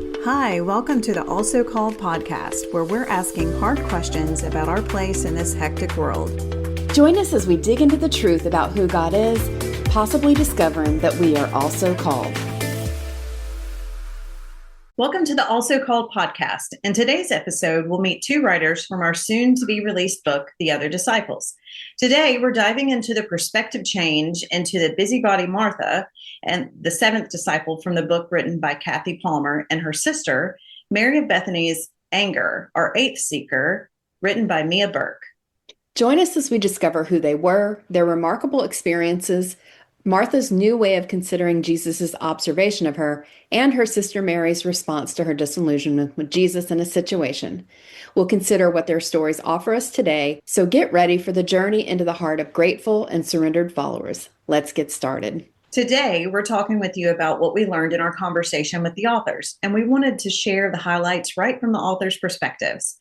Hi, welcome to the Also Called podcast, where we're asking hard questions about our place in this hectic world. Join us as we dig into the truth about who God is, possibly discovering that we are also called. Welcome to the Also Called podcast. In today's episode, we'll meet two writers from our soon-to-be-released book, The Other Disciples. Today, we're diving into the perspective change into the busybody Martha and the seventh disciple from the book written by Cathi Palmer and her sister, Mary of Bethany's Anger, our eighth seeker, written by Mia Burke. Join us as we discover who they were, their remarkable experiences, Martha's new way of considering Jesus' observation of her, and her sister Mary's response to her disillusionment with Jesus in a situation. We'll consider what their stories offer us today, so get ready for the journey into the heart of grateful and surrendered followers. Let's get started. Today, we're talking with you about what we learned in our conversation with the authors, and we wanted to share the highlights right from the authors' perspectives.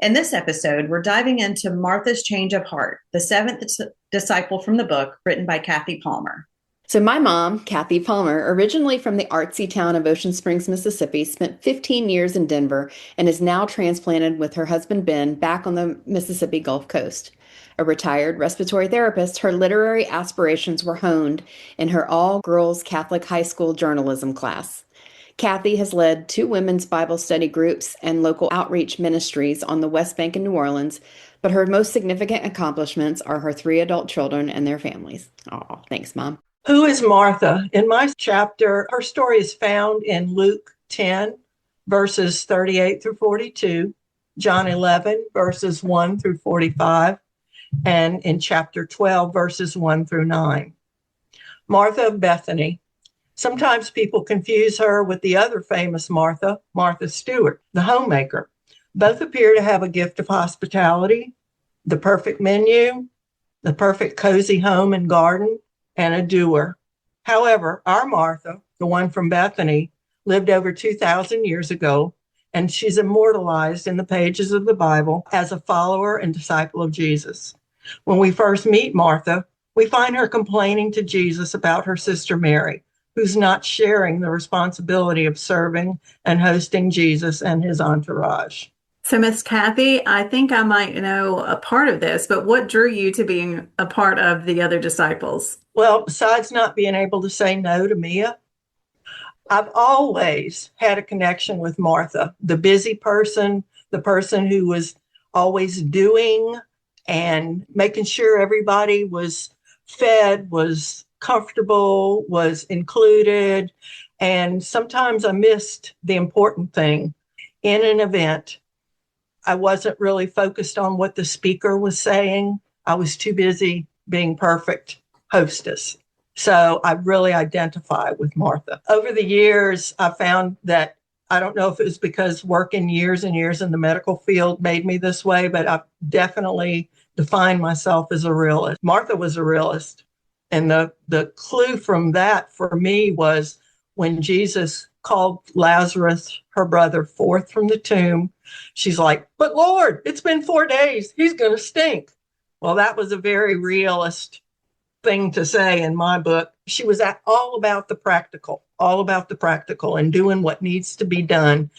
In this episode, we're diving into Martha's change of heart, the seventh disciple from the book written by Cathi Palmer. So my mom, Cathi Palmer, originally from the artsy town of Ocean Springs, Mississippi, spent 15 years in Denver and is now transplanted with her husband Ben back on the Mississippi Gulf Coast. A retired respiratory therapist, her literary aspirations were honed in her all-girls Catholic high school journalism class. Cathi has led 2 women's Bible study groups and local outreach ministries on the West Bank in New Orleans, but her most significant accomplishments are her 3 adult children and their families. Oh, thanks, Mom. Who is Martha? In my chapter, her story is found in Luke 10, verses 38 through 42, John 11, verses 1 through 45, and in chapter 12, verses 1 through 9. Martha of Bethany. Sometimes people confuse her with the other famous Martha, Martha Stewart, the homemaker. Both appear to have a gift of hospitality, the perfect menu, the perfect cozy home and garden, and a doer. However, our Martha, the one from Bethany, lived over 2,000 years ago, and she's immortalized in the pages of the Bible as a follower and disciple of Jesus. When we first meet Martha, we find her complaining to Jesus about her sister Mary, who's not sharing the responsibility of serving and hosting Jesus and his entourage. So, Miss Cathi, I think I might know a part of this, but what drew you to being a part of the other disciples? Well, besides not being able to say no to Mia, I've always had a connection with Martha, the busy person, the person who was always doing and making sure everybody was fed, was comfortable, was included. And sometimes I missed the important thing. In an event, I wasn't really focused on what the speaker was saying. I was too busy being perfect hostess. So I really identify with Martha. Over the years, I found that, I don't know if it was because working years and years in the medical field made me this way, but I definitely defined myself as a realist. Martha was a realist. And the clue from that for me was when Jesus called Lazarus, her brother, forth from the tomb. She's like, "But Lord, it's been 4 days. He's going to stink." Well, that was a very realist thing to say in my book. She was all about the practical and doing what needs to be done,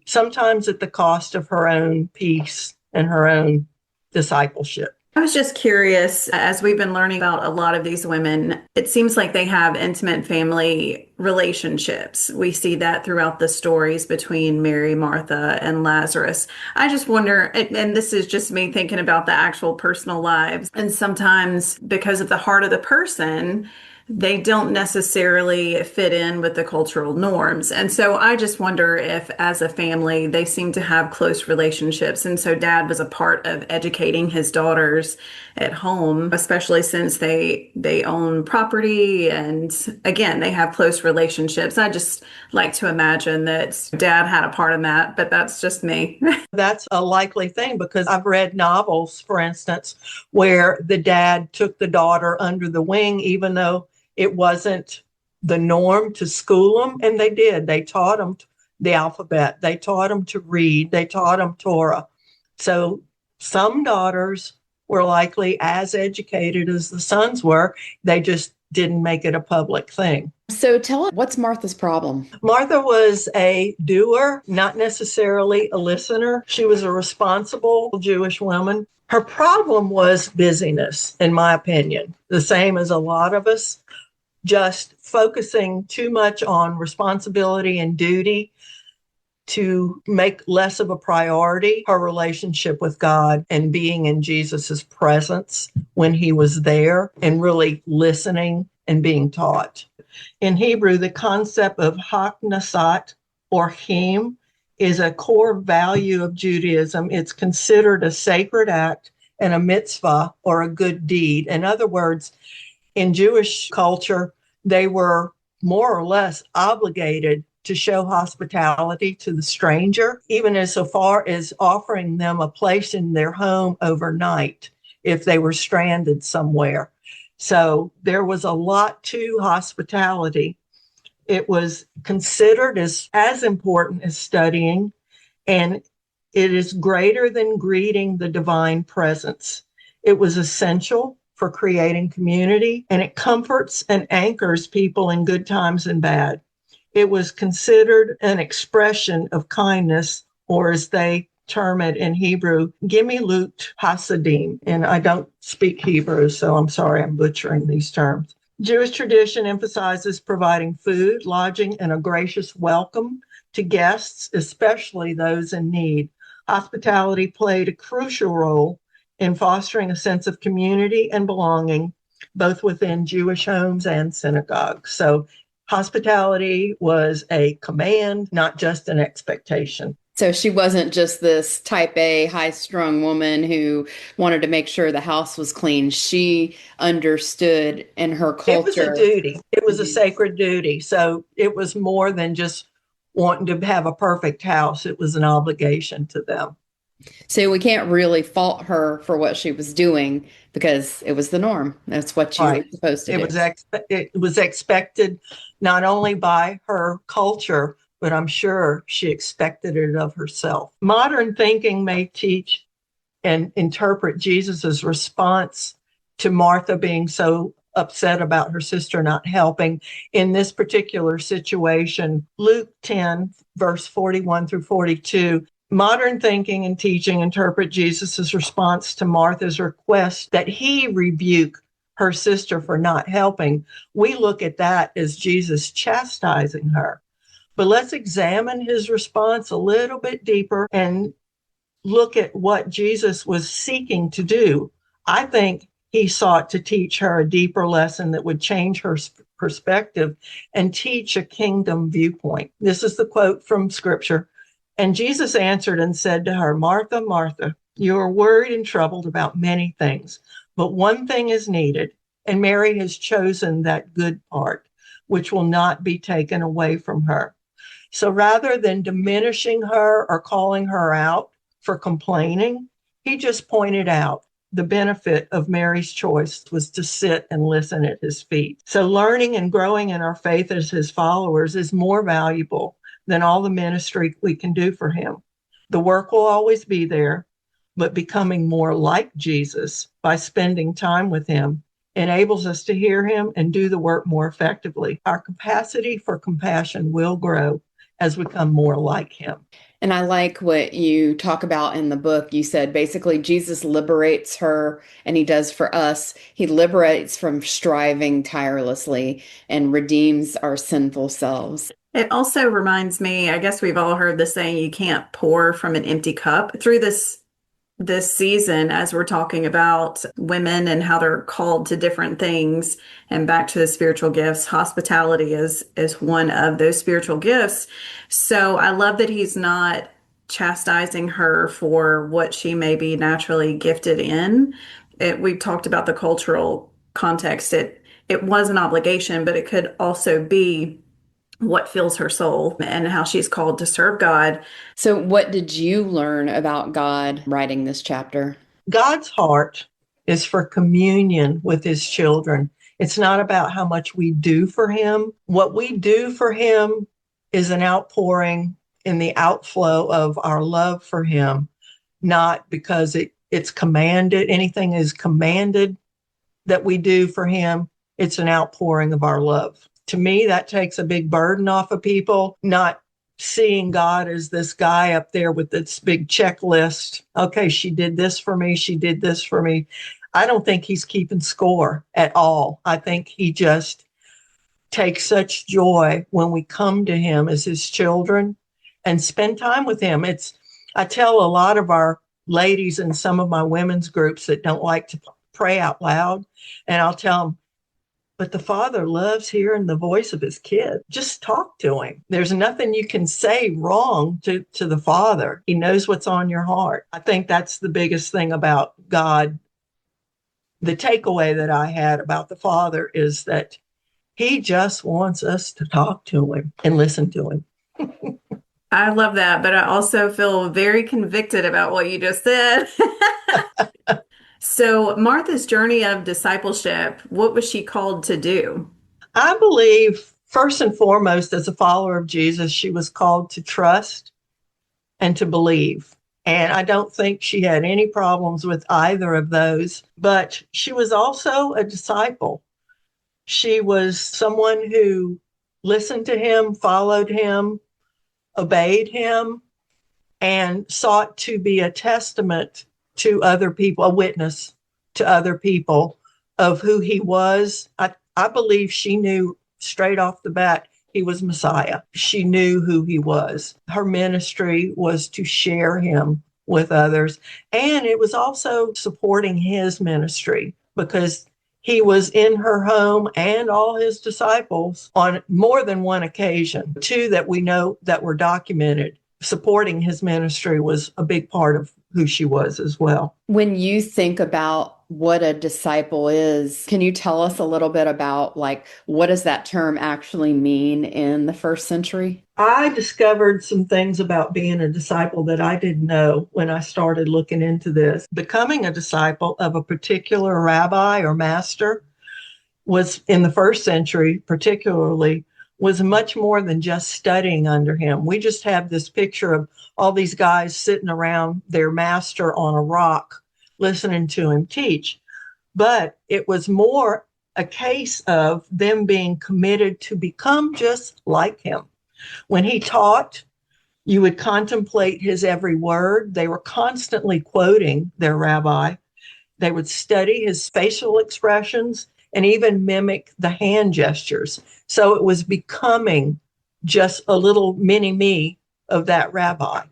sometimes at the cost of her own peace and her own discipleship. I was just curious, as we've been learning about a lot of these women, it seems like they have intimate family relationships. We see that throughout the stories between Mary, Martha, and Lazarus. I just wonder, and this is just me thinking about the actual personal lives, and sometimes because of the heart of the person, they don't necessarily fit in with the cultural norms. And so I just wonder if, as a family, they seem to have close relationships. And so Dad was a part of educating his daughters at home, especially since they own property. And again, they have close relationships. I just like to imagine that Dad had a part in that, but that's just me. That's a likely thing because I've read novels, for instance, where the dad took the daughter under the wing, even though it wasn't the norm to school them, and they did. They taught them the alphabet. They taught them to read. They taught them Torah. So some daughters were likely as educated as the sons were. They just didn't make it a public thing. So tell us, what's Martha's problem? Martha was a doer, not necessarily a listener. She was a responsible Jewish woman. Her problem was busyness, in my opinion, the same as a lot of us, just focusing too much on responsibility and duty to make less of a priority her relationship with God and being in Jesus's presence when he was there and really listening and being taught. In Hebrew, the concept of Hachnassat Orchim is a core value of Judaism. It's considered a sacred act and a mitzvah, or a good deed. In other words, in Jewish culture, they were more or less obligated to show hospitality to the stranger, even as so far as offering them a place in their home overnight if they were stranded somewhere. So there was a lot to hospitality. It was considered as important as studying, and it is greater than greeting the divine presence. It was essential for creating community, and it comforts and anchors people in good times and bad. It was considered an expression of kindness, or as they term it in Hebrew, Gemilut Hasadim. And I don't speak Hebrew, so I'm sorry I'm butchering these terms. Jewish tradition emphasizes providing food, lodging, and a gracious welcome to guests, especially those in need. Hospitality played a crucial role in fostering a sense of community and belonging, both within Jewish homes and synagogues. So hospitality was a command, not just an expectation. So she wasn't just this type A, high-strung woman who wanted to make sure the house was clean. She understood in her culture. It was a duty. It was a sacred duty. So it was more than just wanting to have a perfect house. It was an obligation to them. So we can't really fault her for what she was doing because it was the norm. That's what you were supposed to do. It was expected not only by her culture, but I'm sure she expected it of herself. Modern thinking may teach and interpret Jesus's response to Martha being so upset about her sister not helping in this particular situation. Luke 10, verse 41 through 42. Modern thinking and teaching interpret Jesus's response to Martha's request that he rebuke her sister for not helping. We look at that as Jesus chastising her. But let's examine his response a little bit deeper and look at what Jesus was seeking to do. I think he sought to teach her a deeper lesson that would change her perspective and teach a kingdom viewpoint. This is the quote from Scripture. And Jesus answered and said to her, Martha, Martha, you are worried and troubled about many things, but one thing is needed, and Mary has chosen that good part, which will not be taken away from her. So rather than diminishing her or calling her out for complaining, he just pointed out the benefit of Mary's choice was to sit and listen at his feet. So learning and growing in our faith as his followers is more valuable than all the ministry we can do for him. The work will always be there, but becoming more like Jesus by spending time with him enables us to hear him and do the work more effectively. Our capacity for compassion will grow as we become more like him. And I like what you talk about in the book. You said basically Jesus liberates her, and he does for us. He liberates from striving tirelessly and redeems our sinful selves. It also reminds me, I guess we've all heard the saying, you can't pour from an empty cup. Through this season, as we're talking about women and how they're called to different things and back to the spiritual gifts, hospitality is one of those spiritual gifts. So I love that he's not chastising her for what she may be naturally gifted in. We've talked about the cultural context. It was an obligation, but it could also be what fills her soul and how she's called to serve God. So what did you learn about God writing this chapter? God's heart is for communion with his children. It's not about how much we do for him. What we do for him is an outpouring in the outflow of our love for him, not because it's commanded. Anything is commanded that we do for him. It's an outpouring of our love To me, that takes a big burden off of people, not seeing God as this guy up there with this big checklist. Okay, she did this for me. She did this for me. I don't think he's keeping score at all. I think he just takes such joy when we come to him as his children and spend time with him. I tell a lot of our ladies in some of my women's groups that don't like to pray out loud, and I'll tell them, but the Father loves hearing the voice of his kid. Just talk to him. There's nothing you can say wrong to the Father. He knows what's on your heart. I think that's the biggest thing about God. The takeaway that I had about the Father is that he just wants us to talk to him and listen to him. I love that, but I also feel very convicted about what you just said. So Martha's journey of discipleship, what was she called to do? I believe, first and foremost, as a follower of Jesus, she was called to trust and to believe. And I don't think she had any problems with either of those, but she was also a disciple. She was someone who listened to him, followed him, obeyed him, and sought to be a testament to other people, a witness to other people of who he was. I believe she knew straight off the bat he was Messiah. She knew who he was. Her ministry was to share him with others. And it was also supporting his ministry because he was in her home and all his disciples on more than one occasion, two that we know that were documented. Supporting his ministry was a big part of who she was as well. When you think about what a disciple is, can you tell us a little bit about what does that term actually mean in the first century? I discovered some things about being a disciple that I didn't know when I started looking into this. Becoming a disciple of a particular rabbi or master was, in the first century particularly, was much more than just studying under him. We just have this picture of all these guys sitting around their master on a rock, listening to him teach. But it was more a case of them being committed to become just like him. When he taught, you would contemplate his every word. They were constantly quoting their rabbi. They would study his facial expressions and even mimic the hand gestures. So it was becoming just a little mini me of that rabbi.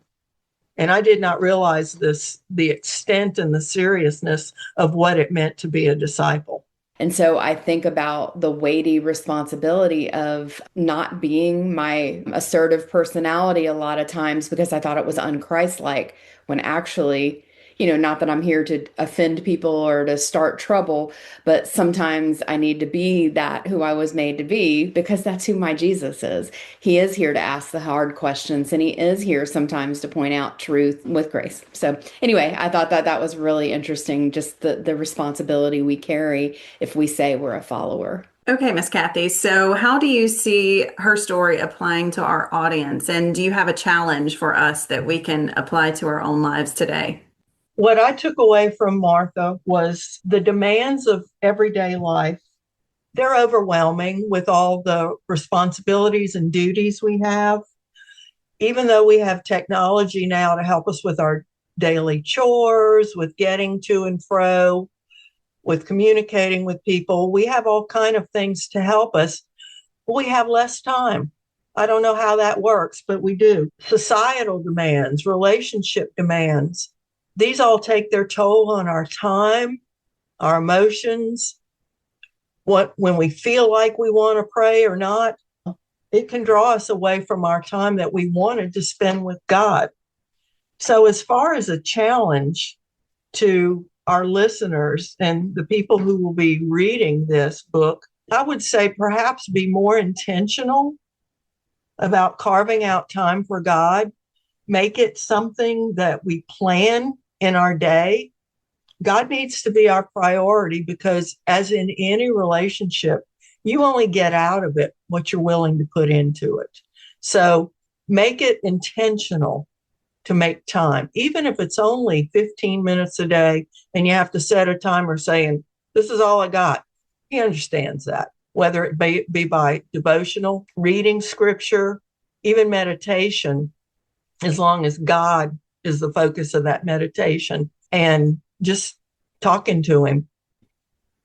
And I did not realize the extent and the seriousness of what it meant to be a disciple. And so I think about the weighty responsibility of not being my assertive personality a lot of times because I thought it was unchristlike, when actually, not that I'm here to offend people or to start trouble, but sometimes I need to be that who I was made to be because that's who my Jesus is. He is here to ask the hard questions, and he is here sometimes to point out truth with grace. So anyway, I thought that was really interesting, just the responsibility we carry if we say we're a follower. Okay, Miss Cathi. So how do you see her story applying to our audience? And do you have a challenge for us that we can apply to our own lives today? What I took away from Martha was the demands of everyday life. They're overwhelming with all the responsibilities and duties we have. Even though we have technology now to help us with our daily chores, with getting to and fro, with communicating with people, we have all kinds of things to help us. We have less time. I don't know how that works, but we do. Societal demands, relationship demands. These all take their toll on our time, our emotions, when we feel like we want to pray or not. It can draw us away from our time that we wanted to spend with God. So as far as a challenge to our listeners and the people who will be reading this book, I would say perhaps be more intentional about carving out time for God. Make it something that we plan in our day. God needs to be our priority because, as in any relationship, you only get out of it what you're willing to put into it. So make it intentional to make time, even if it's only 15 minutes a day and you have to set a timer saying, this is all I got. He understands that. whether it be by devotional, reading scripture, even meditation, as long as God is the focus of that meditation, and just talking to him.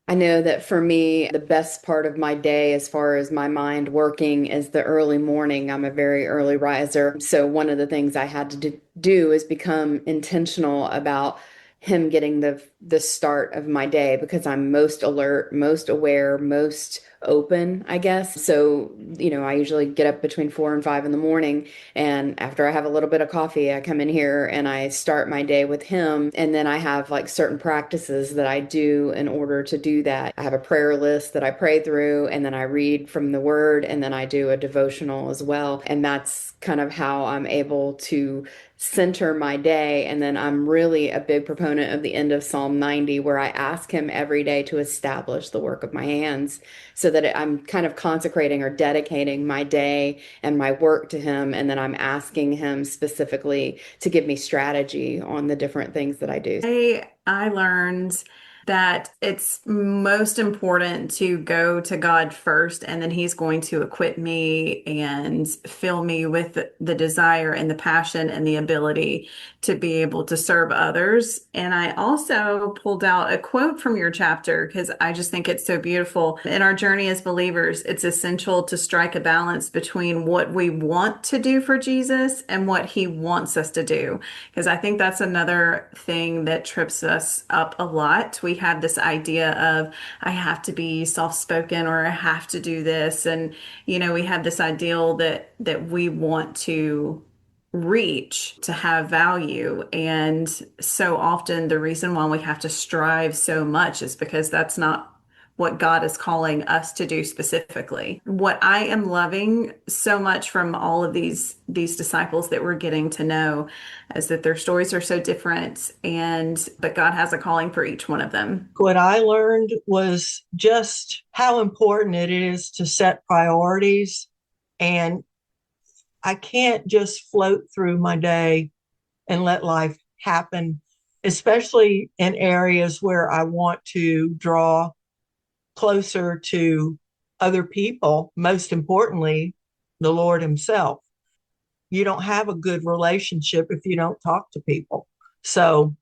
I know that for me, the best part of my day, as far as my mind working, is the early morning. I'm a very early riser. So one of the things I had to do is become intentional about him getting the start of my day, because I'm most alert, most aware, most open, I guess. So, I usually get up between 4 and 5 in the morning. And after I have a little bit of coffee, I come in here and I start my day with him. And then I have like certain practices that I do in order to do that. I have a prayer list that I pray through, and then I read from the word, and then I do a devotional as well. And that's kind of how I'm able to center my day. And then I'm really a big proponent of the end of Psalm 90, where I ask him every day to establish the work of my hands, so that I'm kind of consecrating or dedicating my day and my work to him. And then I'm asking him specifically to give me strategy on the different things that I do. I learned that it's most important to go to God first, and then he's going to equip me and fill me with the desire and the passion and the ability to be able to serve others. And I also pulled out a quote from your chapter because I just think it's so beautiful. In our journey as believers, it's essential to strike a balance between what we want to do for Jesus and what he wants us to do, because I think that's another thing that trips us up a lot. We have this idea of, I have to be soft-spoken, or I have to do this. And, we have this ideal that we want to reach to have value. And so often the reason why we have to strive so much is because that's not what God is calling us to do specifically. What I am loving so much from all of these disciples that we're getting to know is that their stories are so different, but God has a calling for each one of them. What I learned was just how important it is to set priorities. And I can't just float through my day and let life happen, especially in areas where I want to draw closer to other people, most importantly, the Lord himself. You don't have a good relationship if you don't talk to people. So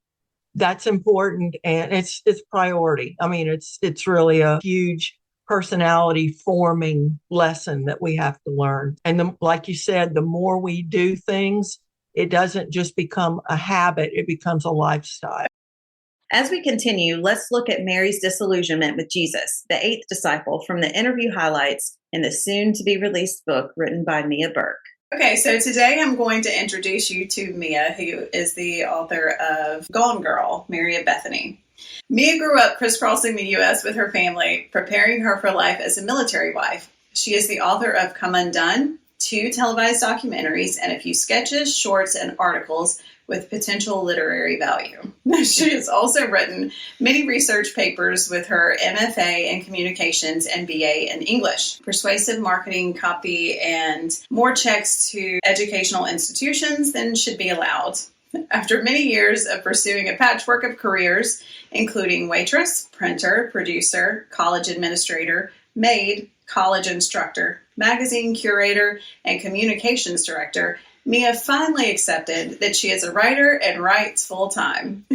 that's important, and it's priority. I mean, it's really a huge personality forming lesson that we have to learn. And like you said, the more we do things, it doesn't just become a habit, it becomes a lifestyle. As we continue, let's look at Mary's disillusionment with Jesus, the eighth disciple, from the interview highlights in the soon-to-be-released book written by Mia Burke. Okay, so today I'm going to introduce you to Mia, who is the author of Gone Girl, Mary of Bethany. Mia grew up crisscrossing the U.S. with her family, preparing her for life as a military wife. She is the author of Come Undone, 2 televised documentaries, and a few sketches, shorts, and articles with potential literary value. She has also written many research papers with her MFA in Communications and BA in English, persuasive marketing, copy, and more checks to educational institutions than should be allowed. After many years of pursuing a patchwork of careers, including waitress, printer, producer, college administrator, maid, college instructor, magazine curator, and communications director, Mia finally accepted that she is a writer and writes full-time.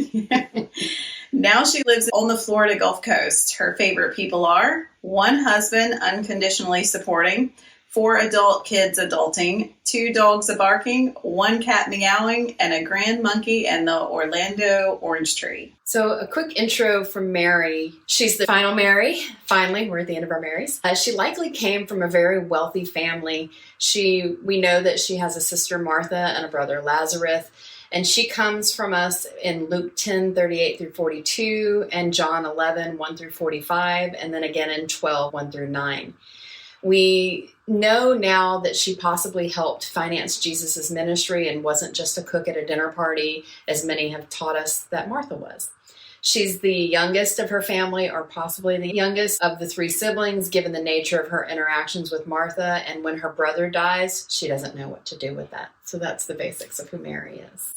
Now she lives on the Florida Gulf Coast. Her favorite people are 1 husband unconditionally supporting, 4 adult kids adulting, 2 dogs barking, 1 cat meowing, and a grand monkey and the Orlando orange tree. So a quick intro from Mary. She's the final Mary. Finally, we're at the end of our Marys. She likely came from a very wealthy family. We know that she has a sister, Martha, and a brother, Lazarus. And she comes from us in Luke 10:38 through 42, and John 11, 1 through 45, and then again in 12, 1 through 9. We know now that she possibly helped finance Jesus' ministry and wasn't just a cook at a dinner party, as many have taught us that Martha was. She's the youngest of her family, or possibly the youngest of the 3 siblings, given the nature of her interactions with Martha. And when her brother dies, she doesn't know what to do with that. So that's the basics of who Mary is.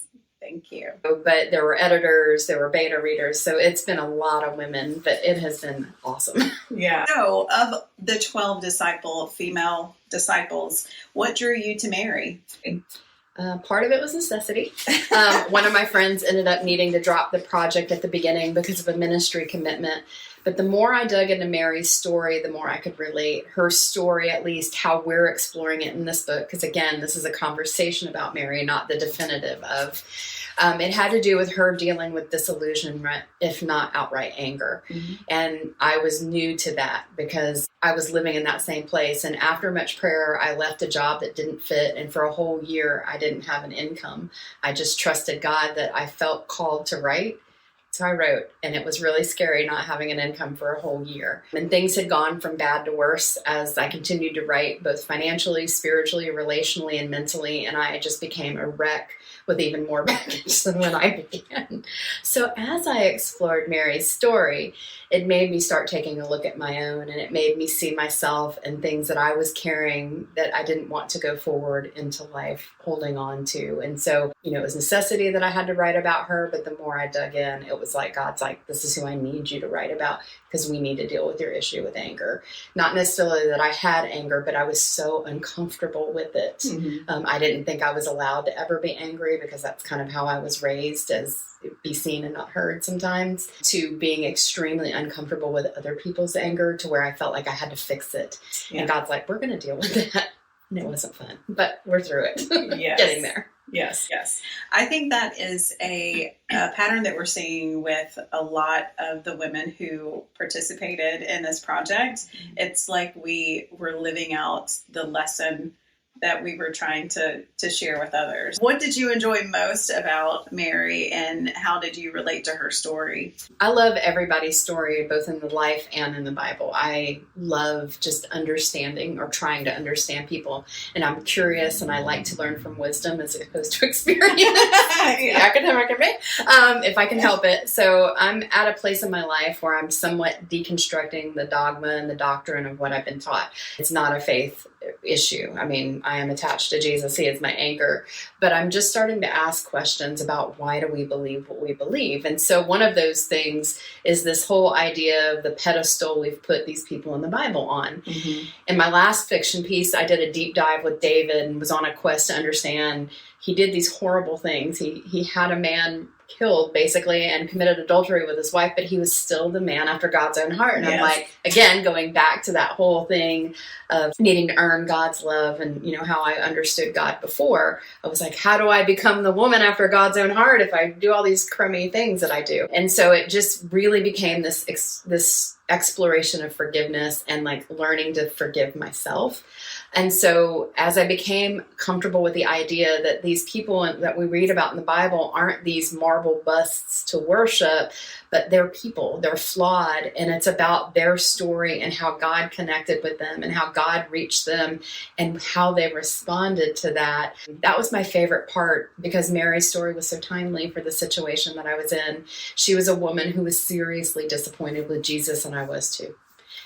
Thank you. But there were editors, there were beta readers. So it's been a lot of women, but it has been awesome. Yeah. So of the 12 female disciples, what drew you to Mary? Part of it was necessity. One of my friends ended up needing to drop the project at the beginning because of a ministry commitment. But the more I dug into Mary's story, the more I could relate. Her story, at least how we're exploring it in this book, because again, this is a conversation about Mary, not the definitive of. It had to do with her dealing with disillusionment, if not outright anger. Mm-hmm. And I was new to that because I was living in that same place. And after much prayer, I left a job that didn't fit. And for a whole year, I didn't have an income. I just trusted God that I felt called to write. So I wrote, and it was really scary not having an income for a whole year. And things had gone from bad to worse as I continued to write, both financially, spiritually, relationally, and mentally. And I just became a wreck with even more baggage than when I began. So as I explored Mary's story, it made me start taking a look at my own, and it made me see myself and things that I was carrying that I didn't want to go forward into life holding on to. And so, it was necessity that I had to write about her, but the more I dug in, it was like, God's like, this is who I need you to write about because we need to deal with your issue with anger. Not necessarily that I had anger, but I was so uncomfortable with it. Mm-hmm. I didn't think I was allowed to ever be angry because that's kind of how I was raised, as be seen and not heard sometimes, to being extremely uncomfortable with other people's anger to where I felt like I had to fix it. Yeah. And God's like, we're going to deal with that. And it wasn't fun, but we're through it. Yes. Getting there. Yes. I think that is a pattern that we're seeing with a lot of the women who participated in this project. Mm-hmm. It's like we were living out the lesson that we were trying to share with others. What did you enjoy most about Mary, and how did you relate to her story? I love everybody's story, both in the life and in the Bible. I love just understanding or trying to understand people. And I'm curious, and I like to learn from wisdom as opposed to experience. Academic of me, if I can help it. So I'm at a place in my life where I'm somewhat deconstructing the dogma and the doctrine of what I've been taught. It's not a faith issue. I mean, I am attached to Jesus. He is my anchor, but I'm just starting to ask questions about why do we believe what we believe? And so one of those things is this whole idea of the pedestal we've put these people in the Bible on. Mm-hmm. In my last fiction piece, I did a deep dive with David and was on a quest to understand. He did these horrible things. He had a man killed basically and committed adultery with his wife, but he was still the man after God's own heart. And yes. I'm like, again, going back to that whole thing of needing to earn God's love and, how I understood God before. I was like, how do I become the woman after God's own heart if I do all these crummy things that I do? And so it just really became this exploration of forgiveness and like learning to forgive myself. And so as I became comfortable with the idea that these people that we read about in the Bible aren't these marble busts to worship, but they're people, they're flawed, and it's about their story and how God connected with them and how God reached them and how they responded to that. That was my favorite part because Mary's story was so timely for the situation that I was in. She was a woman who was seriously disappointed with Jesus, and I was too.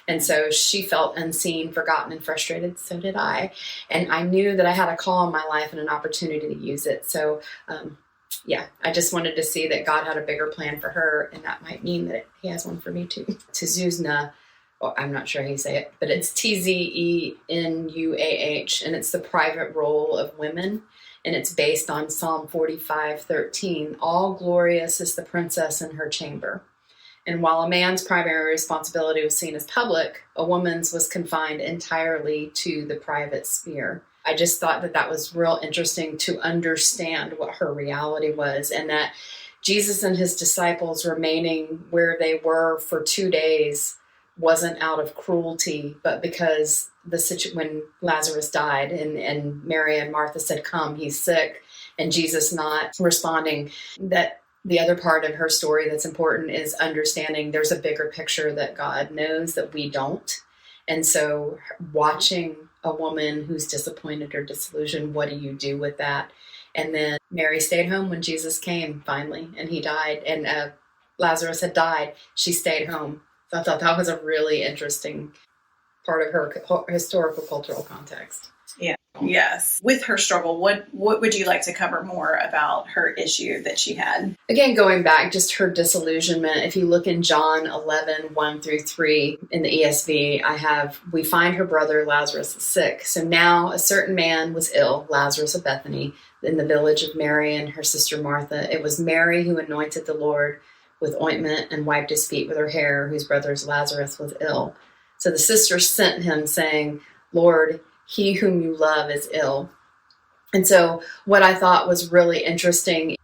And so she felt unseen, forgotten, and frustrated. So did I. And I knew that I had a call in my life and an opportunity to use it. So, I just wanted to see that God had a bigger plan for her. And that might mean that he has one for me too. Tizuzna, I'm not sure how you say it, but it's Tzenuah. And it's the private role of women. And it's based on Psalm 45:13. All glorious is the princess in her chamber. And while a man's primary responsibility was seen as public, a woman's was confined entirely to the private sphere. I just thought that was real interesting to understand what her reality was, and that Jesus and his disciples remaining where they were for 2 days wasn't out of cruelty, but because when Lazarus died and Mary and Martha said, come, he's sick, and Jesus not responding, that the other part of her story that's important is understanding there's a bigger picture that God knows that we don't. And so watching a woman who's disappointed or disillusioned, what do you do with that? And then Mary stayed home when Jesus came finally, and he died, and Lazarus had died. She stayed home. So I thought that was a really interesting part of her historical cultural context. Yeah. Yes. With her struggle, what would you like to cover more about her issue that she had? Again, going back, just her disillusionment. If you look in John 11, 1-3 in the ESV, we find her brother Lazarus is sick. So now a certain man was ill, Lazarus of Bethany, in the village of Mary and her sister Martha. It was Mary who anointed the Lord with ointment and wiped his feet with her hair, whose brother Lazarus was ill. So the sisters sent him saying, Lord, he whom you love is ill. And so what I thought was really interesting,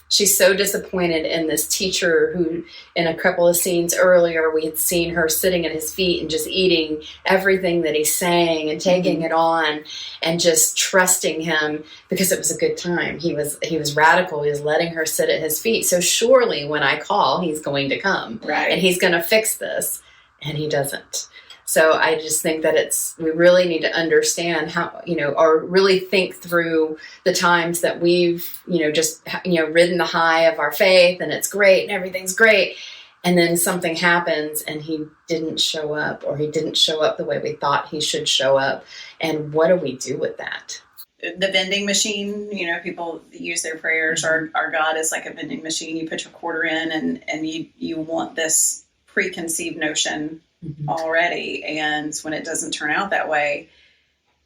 she's so disappointed in this teacher who, in a couple of scenes earlier, we had seen her sitting at his feet and just eating everything that he's saying and taking it on and just trusting him because it was a good time. He was radical. He was letting her sit at his feet. So surely when I call, he's going to come, right, and he's going to fix this, and he doesn't. So I just think that we really need to understand how, or really think through the times that we've, just, ridden the high of our faith and it's great and everything's great. And then something happens and he didn't show up, or he didn't show up the way we thought he should show up. And what do we do with that? The vending machine, people use their prayers. Our God is like a vending machine. You put your quarter in and you want this preconceived notion already. And when it doesn't turn out that way,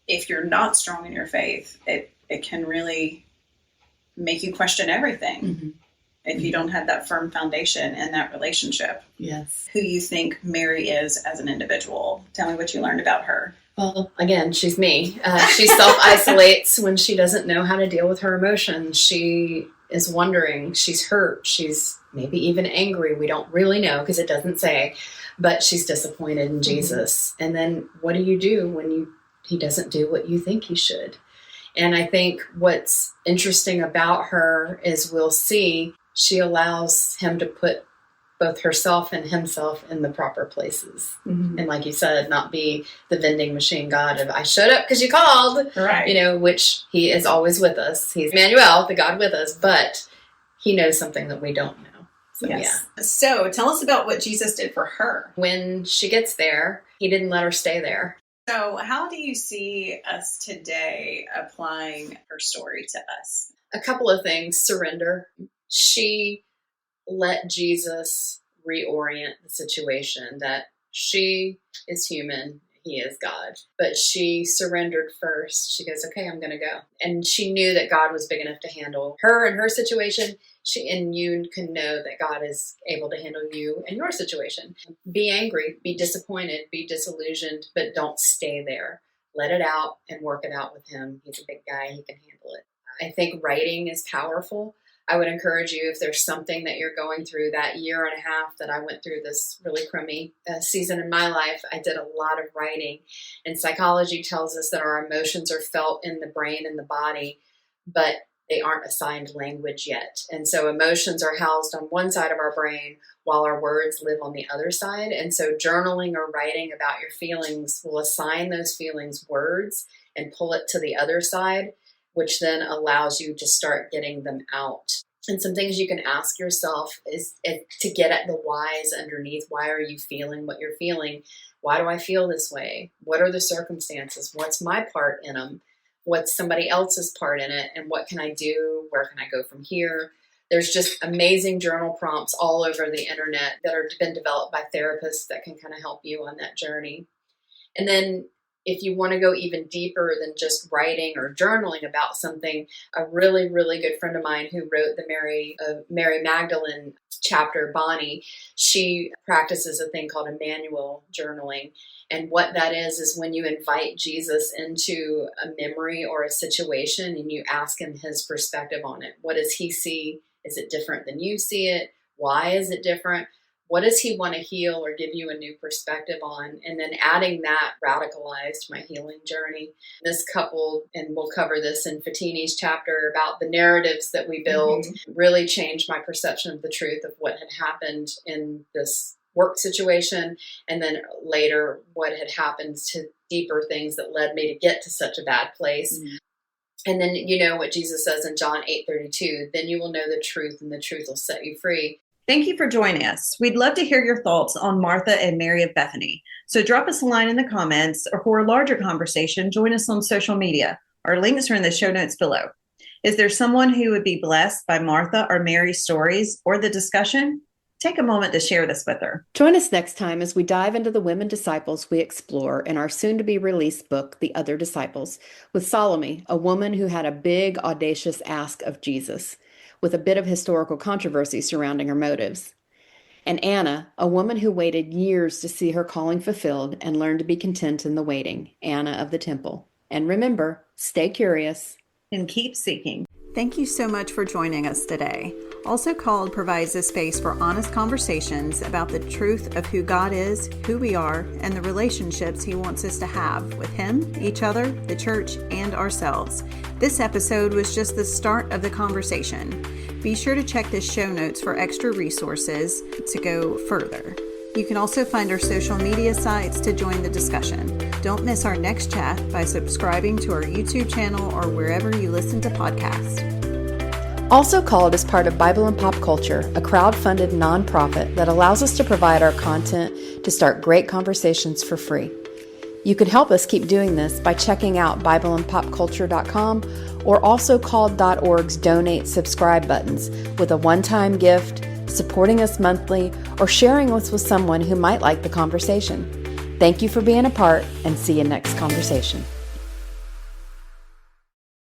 if you're not strong in your faith, it can really make you question everything if you don't have that firm foundation in that relationship. Yes. Who you think Mary is as an individual. Tell me what you learned about her. Well, again, she's me. She self-isolates when she doesn't know how to deal with her emotions. She is wondering, she's hurt, she's maybe even angry. We don't really know because it doesn't say. But she's disappointed in Jesus. And then what do you do when he doesn't do what you think he should? And I think what's interesting about her is we'll see she allows him to put both herself and himself in the proper places. And like you said, not be the vending machine God of, I showed up because you called, right? Which he is always with us. He's Emmanuel, the God with us, but he knows something that we don't know. So, yes. Yeah. So tell us about what Jesus did for her. When she gets there, he didn't let her stay there. So how do you see us today applying her story to us? A couple of things. Surrender. She let Jesus reorient the situation, that she is human, he is God. But she surrendered first. She goes, okay, I'm going to go. And she knew that God was big enough to handle her and her situation. And you can know that God is able to handle you and your situation. Be angry, be disappointed, be disillusioned, but don't stay there. Let it out and work it out with him. He's a big guy. He can handle it. I think writing is powerful. I would encourage you, if there's something that you're going through, that year and a half that I went through this really crummy season in my life, I did a lot of writing. And psychology tells us that our emotions are felt in the brain and the body, but they aren't assigned language yet. And so emotions are housed on one side of our brain while our words live on the other side. And so journaling or writing about your feelings will assign those feelings words and pull it to the other side, which then allows you to start getting them out. And some things you can ask yourself is to get at the whys underneath. Why are you feeling what you're feeling? Why do I feel this way? What are the circumstances? What's my part in them? What's somebody else's part in it? And what can I do? Where can I go from here? There's just amazing journal prompts all over the internet that have been developed by therapists that can kind of help you on that journey. And then if you want to go even deeper than just writing or journaling about something, a really, really good friend of mine who wrote the Mary Magdalene chapter, Bonnie, she practices a thing called Emmanuel journaling. And what that is when you invite Jesus into a memory or a situation and you ask him his perspective on it. What does he see? Is it different than you see it? Why is it different? What does he want to heal or give you a new perspective on? And then adding that radicalized my healing journey. This coupled, and we'll cover this in Fatini's chapter about the narratives that we build, really changed my perception of the truth of what had happened in this work situation. And then later, what had happened to deeper things that led me to get to such a bad place. And then you know what Jesus says in John 8:32, then you will know the truth and the truth will set you free. Thank you for joining us. We'd love to hear your thoughts on Martha and Mary of Bethany. So drop us a line in the comments, or for a larger conversation, join us on social media. Our links are in the show notes below. Is there someone who would be blessed by Martha or Mary's stories or the discussion? Take a moment to share this with her. Join us next time as we dive into the women disciples we explore in our soon-to-be-released book, The Other Disciples, with Salome, a woman who had a big, audacious ask of Jesus, with a bit of historical controversy surrounding her motives. And Anna, a woman who waited years to see her calling fulfilled and learned to be content in the waiting, Anna of the Temple. And remember, stay curious. And keep seeking. Thank you so much for joining us today. Also Called provides a space for honest conversations about the truth of who God is, who we are, and the relationships He wants us to have with Him, each other, the church, and ourselves. This episode was just the start of the conversation. Be sure to check the show notes for extra resources to go further. You can also find our social media sites to join the discussion. Don't miss our next chat by subscribing to our YouTube channel or wherever you listen to podcasts. Also Called is part of Bible and Pop Culture, a crowd-funded nonprofit that allows us to provide our content to start great conversations for free. You can help us keep doing this by checking out BibleandPopCulture.com or AlsoCalled.org's Donate Subscribe buttons with a one-time gift, supporting us monthly, or sharing us with someone who might like the conversation. Thank you for being a part, and see you next conversation.